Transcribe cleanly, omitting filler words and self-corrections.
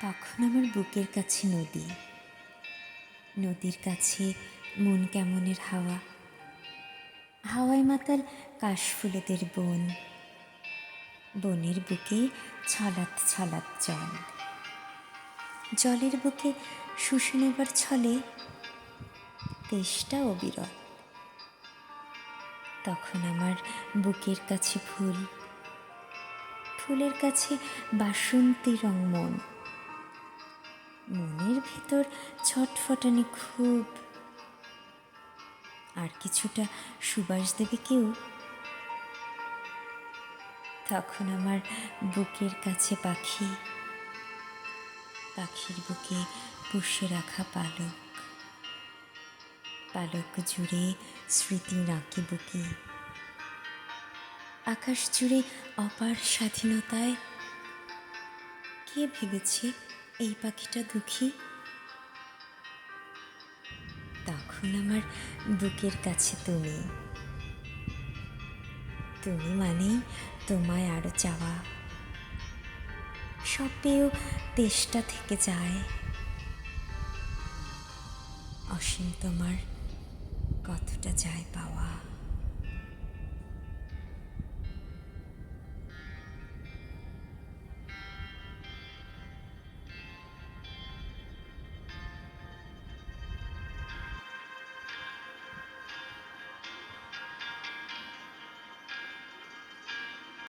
তখন আমার বুকের কাছে নদী, নদীর কাছে মন কেমনের হাওয়া, হাওয়ায় মাতাল কাশফুলেদের বন, বনের বুকে ছলাৎ ছলাৎ জল, জলের বুকে শুষে নেবার ছলে তেষ্টা অবিরল। তখন আমার বুকের কাছে ফুল, ফুলের কাছে বাসন্তী রং মন, মনের ভেতর ছটফটানি খুব, আর কিছুটা সুবাস দেবে কেউ। তখন আমার বুকের কাছে পাখি, পাখির বুকে পুষে রাখা পালক, পালক জুড়ে স্মৃতি নাকি বুকে, আকাশ জুড়ে অপার স্বাধীনতায়। কে ভেবেছে এই পাখিটা দুঃখী? তখন আমার বুকের কাছে তুমি, তুমি মানেই তোমায় আরো চাওয়া, সব পেয়েও তেষ্টা থেকে যায়। অসীম তোমার কতটা যায় পাওয়া।